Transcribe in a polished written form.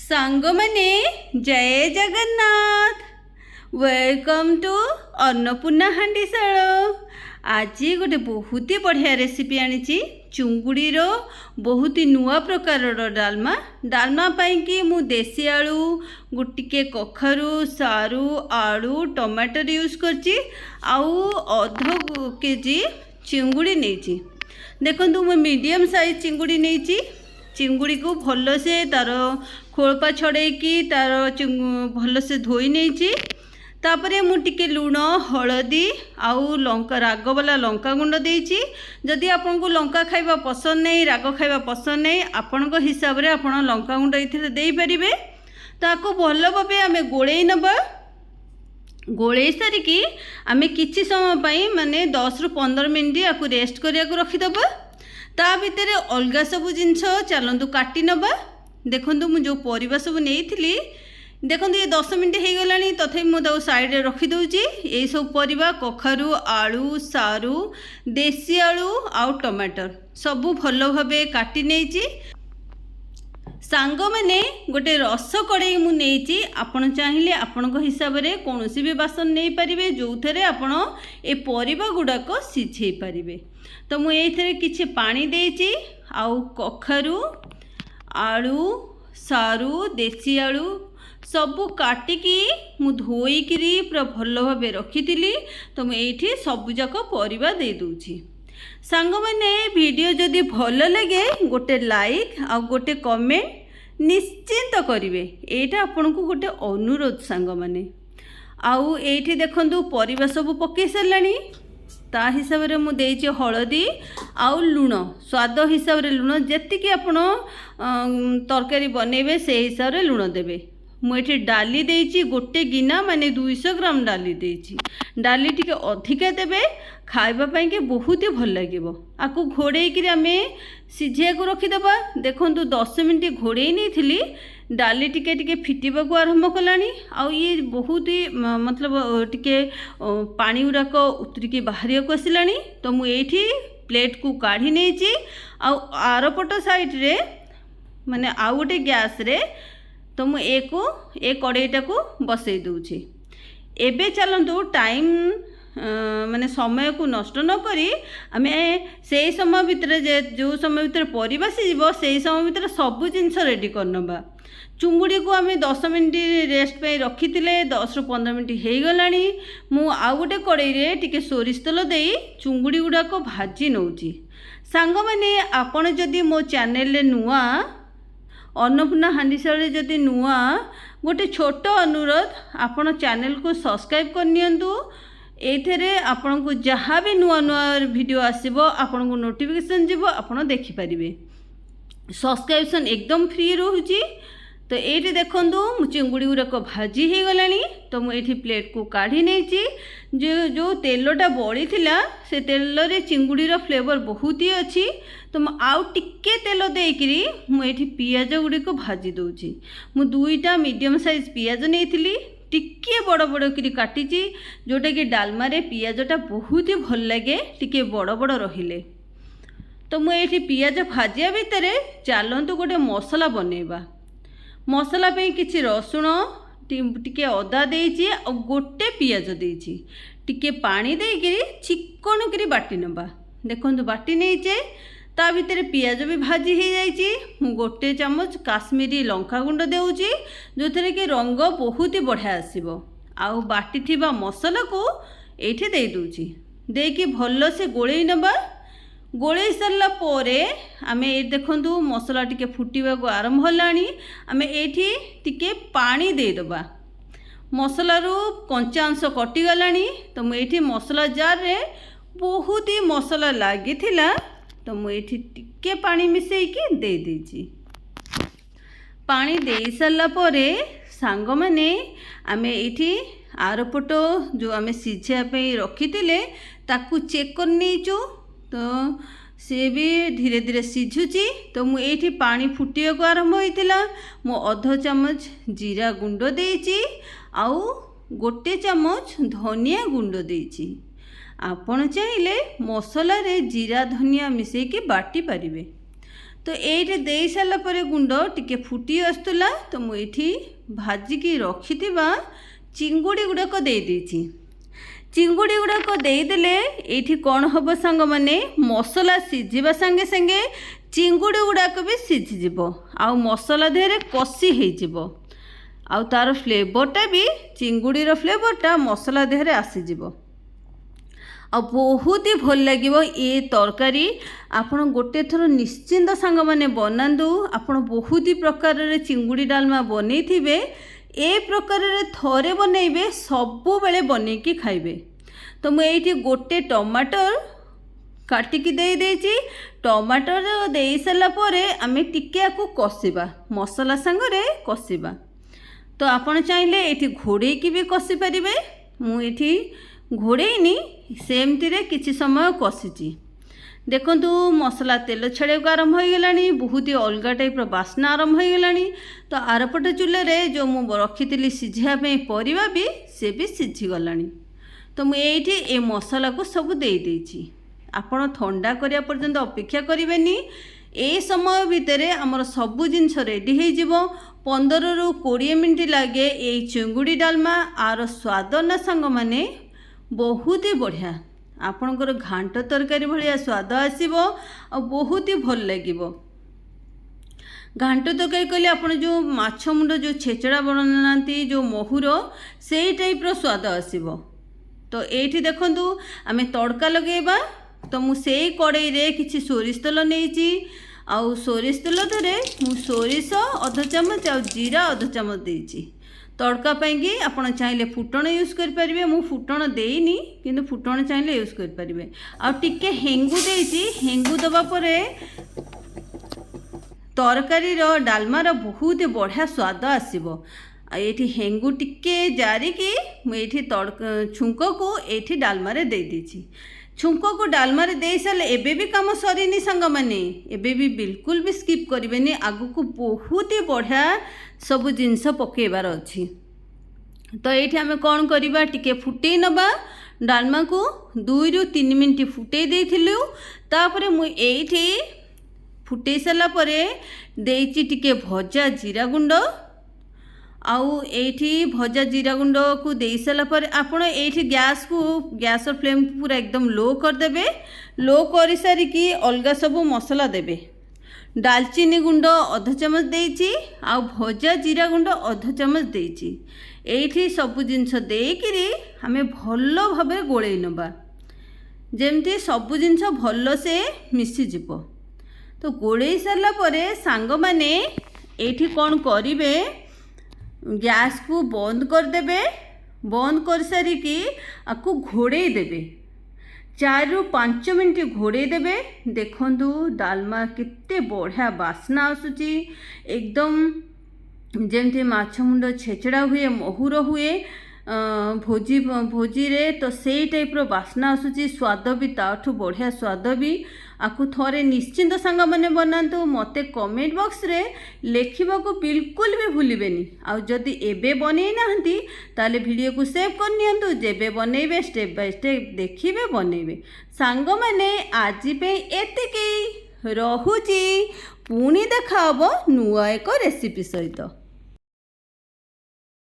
ସାଙ୍ଗମାନେ ଜୟ Jagannath. Welcome to Annapurna Handishala. ଆଜି ଗୋଟେ ବହୁତ ବଢ଼ିଆ ରେସିପି ଆଣିଛି। ଚୁଙ୍ଗୁଡ଼ିର ବହୁତ ନୂଆ ପ୍ରକାରର ଡାଲମା ପାଇଁକି ମୁଁ ଦେଶୀ ଆଳୁ, ଟିକେ କଖାରୁ, ସାରୁ, ଆଳୁ, ଟମାଟର ୟୁଜ୍ କରିଛି। ଆଉ ଅଧ କେଜି ଚିଙ୍ଗୁଡ଼ି ନେଇଛି। ଦେଖନ୍ତୁ ମୁଁ ମିଡ଼ିୟମ୍ ସାଇଜ୍ ଚିଙ୍ଗୁଡ଼ି ନେଇଛି। ଚିଙ୍ଗୁଡ଼ି को भलसे तार खोलपा छड़ेकी तार भलसे धोई नहीं। तापरे मु टिके लुण, हलदी आउ लंका राग वाला लंका गुंड देइछि। जदि आपन को लंका खाइबा पसंद नहीं, राग खाइबा पसंद नहीं, आपन को हिसाब रे आपन लंका गुंड इथे देई परिबे। ताको भल भाबे आमे गोळेई नबा। गोळेई सारिकी आमे किछि समय पई माने 10 रु 15 मिनिट याकू रेस्ट करिया को रखि दबा। ता भितर अलगा सबू जिनस चलतु काटी नबा। देखंतु मु जो परिबा सब नेइथिली, देखंतु ये 10 मिनिट हो गला तथापि मुझे साइड रे रखी दउची। ये सब परिबा कखारु, आलू, सारू, देसी आलू आउ टमाटर सबू भल भाबे काटी नेइची। सांग माने गोटे रस कड़ाई मु नेइची। आपण चाहिए आपण हिसाब रे कोनोसी भी बासन नहीं पारिबे जो थरे आपण ए परिबा गुडाक सिझेई पारिबे। तो मु एथरे किछि पानी देइची। आउ कखारु, आलू, सारू, देसी आलू सबू काटिकी मु धोईकिरी पूरा भल भाबे रखिथिली। तो मु एठी सबु जाक परिबा दे दूची। सांग माने वीडियो जदि भल लगे गोटे लाइक आ गोटे कमेंट निश्चिंत करिवे। एटा आपन को गोटे अनुरोध सांग माने। आउ एठी देखंतु परिबा सब पके सरलानी। ता हिसाब रे मु देइछि हळदी आउ लुण, स्वाद हिसाब रे लुण जेतिकी आपण तरकारी बनेबे से हिसाब रे लुण देबे। मुझे डाली देइछि गोटे गिना माने 200 ग्राम डाली देइछि। डाली टिके अधिका देबे खाइबा पई के बहुत ही भल लागिबो। आकु घोड़े कि आमे सिझिया को रखी देबा। देखंतु 10 मिनिट घोड़े नहीं थिली, डाली टिके टिके फिटिबा को आरंभ कलानी। आउ ये बहुत ही मतलब टिके पानी गुड़ाक उतरिकी बाहर को आसिलानी। तो मु एठी प्लेट को काढ़ी नेइछि। आउ आरपट साइड रे माने आउ गोटे गैस रे तो मु ए कड़ाईटा को बसई दूची। एबे चलतु टाइम माने समय को नष्ट न करी आमे से समय भितर जो समय भितर परिबा सिजिबो से समय भितर सबु जिनस रेडी करनबा। चुंगुड़ी को आमे 10 मिनिट रेस्ट पे रखिथिले। 10 रु 15 मिनिट हो गलानी। मु आउ गोटे कड़ाई रे टिके सोरिष तेल देई चुंगुड़ी गुडा को भाजी नउची। सांग माने आपण जदि मो चैनल रे नुआ अन्नपूर्णा हांडीशाल जदि नुआ गोटे छोट अनुरोध, आपण चैनल को सब्सक्राइब करनियंतु। एथरे आपण को जहाँ भी नुआ नुआ वीडियो आसीबो आपण को नोटिफिकेशन जीवो, आपण देखि परिबे। सब्सक्रिप्शन एकदम फ्री रहूची। तो ये देखंतु चिंगुड़ी गुड़ाक भाजी हो गलानी। तो मुझे प्लेट को काढ़ी नहीं। जो तेलटा बड़ी थिला से तेल रे चिंगुड़ीर फ्लेवर बहुत ही अच्छी। तो आउ टिके तेल देकरी मुझे पियाज गुड़ी को भाजी दूची। मु 2टा मीडियम साइज पियाज नहीं, टिके बड़ बड़ करी काटी, जोटा कि डालमा रे पियाजटा बहुत ही भल लगे टिके बड़ बड़ रहिले। तो मुझे पियाज भाजिया भितर चलतु गोटे मसला बनैबा। मसला पे किछि रसुण, टिके अदा देइछि और गोटे पियाज देइछि। टिके पानी देइकरी चिकन करी बाटी नबा। देखंतु बाटी नैचे। ता भितर पियाज भी भाजी हो जाइछि। मु गोटे चम्मच काश्मीरी लंका गुंड देउछि, जोथरे कि रंग बहुत ही बढ़िया आसीबो। आउ बाटी थिबा मसला को एठी देइ दूछि। देकी भल से गोळेई नबा। गोळेई सरला पोरे आमे ए देखंतु मसला टिके फुटिबा को आरंभ हलानी। आमे एठी टिके पानी दे दबा। मसला रू कंचा अंश कटि गलानी। तो मु एठी मसला जार रे बहुत ही मसला लागी थिला। तो मु एठी टिके पानी मिसेई की दे देछि। पानी दे सरला पोरे सांग माने आमे एठी आरपट जो आमे सिझिया पे रखिथिले ताकू चेक कर नेचु। तो सी भी धीरे धीरे सिझुची। तो मु एठी पानी फुटिया को आरंभ होइतिला। मु अध चम्मच जीरा गुंड देइची आउ गोटे चम्मच धनिया गुंड देइची। आपण चाहिए मसला रे जीरा धनिया मिसेकी बाटी पारिबे। तो तो ये दे सारापर गुंड टिके फुटी आसुला तो मुझे भाजिकी रखि चिंगुड़ी गुड़ाक देदेची। चिंगुड़ी गुड़ाक देदेले ये कौन हम सांग मैंने मसला सीझा सांगे सांगे चिंगुड़ी गुड़ाक भी सीझीज आ मसला देहरे कषि हो आउ तार फ्लेवरटा भी चिंगुड़ीर फ्लेवरटा मसला देहरे आसीज आ बहुत ही भल लगे ये तरकारी। आपण गोटे थर निश्चिंत सांग मैंने बनातु आपण बहुत ही प्रकार चिंगुड़ी डालमा बनै थे ए प्रकार थरे बनइबे सबु बेले बनैकी खाइबे। तो मुझे गोटे टमाटर काटिकी दे देची। टमाटर दे सारा परे आमे टिके आकु कषिबा मसला सांगरे कषिबा। तो आपण चाहिले एठी घोड़ेकी भी कषि पारिबे। मुझे घोड़ेनी सेमती रे किछि समय कषिची। देखंतु मसला तेल छाड़क आरंभ हो गलानी बहुत ही अलग टाइप्र बास्ना आरंभ हो गलानी। तो आरपटे चूल्हे जो मु रखी सीझापी परिवा भी से भी सीझीगलानी। तो मुझे ये मसला को सब दे देछि। आपण ठंडा करिया पर्यंत अपेक्षा करेनि। ए समय भितर आमर सबू जिनस रेडी हो 15 ରୁ 20 मिनट लगे ये चिंगुड़ी डालमा। आर स्वाद ना सांग माने बहुत ही बढ़िया आपणकर घांट तरकारी भाया स्वाद आसो आ बहुत ही भल लगे। घांट तरकारी कहले आपण जो माछ मुंड जो छेचड़ा बनाती जो महुर से टाइप्र स्वाद आसो। तो ये देखु आम तड़का लगेबा। तो मुझे कड़ई रे किसी सोरिष तेल नहीं आउ सोरिष तेल धरे मु सोरिष अध चामच आ जीरा अध चामच देची। तड़का पाई आपड़ चाहिए फुटण यूज करें। मु फुटण देनी किंतु फुटण चाहिए यूज करें। आ टिके हेंगू देची। हेंगू दबा परे तरकारी डालमार बहुत बढ़िया स्वाद आसो। ये हेंगू टिके जारिकी मुझे छुंक को ये डालमारे दे देची। छुंक को डालमारे दे सारे एबे भी काम सरीनी सांग माने एबे भी बिल्कुल भी स्किप करेंगे। आगु को बहुत ही बढ़िया सब जिनस पकेबार अच्छी। तो ये आम कौन करवा टिके फुटे नबा डालमा को 2 ରୁ 3 मिनट फुटे देथिलु। तापरे मु एठी फुटे सारा परे देची टिके भजा जीरा गुंड आउ एठी भजा जीरा गुंड को दे सारा पर आपण एठी गैस फ्लेम को पूरा एकदम लो कर देबे। लो कर सारिकी अलगा सब मसला देबे। दालचीनी गुंड अध चामच देची आउ भजा जीरा गुंड अध चामच देची। एठी सब जिनस देकिरी हमें भल भाव गोले नबा जेमती सब जिनस भल से मिसी जिवो। तो गोले सारा परे सांग माने एठी कौन करिवे गैस को बंद कर देबे। बंद कर सारिकी आपको घोड़े देबे 4 ରୁ 5 मिनट घोड़े देबे। देखंतु डालमा केते बढ़िया बास्ना आसुची एकदम जेमती माछ मुंड छेचड़ा हुए महुर हुए भोजी रे। तो से टाइप्र बास्ना आसुची स्वाद भी ताठू बढ़िया स्वाद भी। आपको थोड़े निश्चिंत सांग मैंने बनातु। मते कमेंट बॉक्स रे लिखा को बिल्कुल भी भूलिबेनी। आउ जदि एबे बनै नाहंती ताले वीडियो को सेव कर नियंतु। जेबे बनैबे स्टेप बाय स्टेप देखिबे बनैबे। सांग माने आजि पे एतिकी रहुची। पुणी देखा हबो नुआ एक रेसिपी सहित।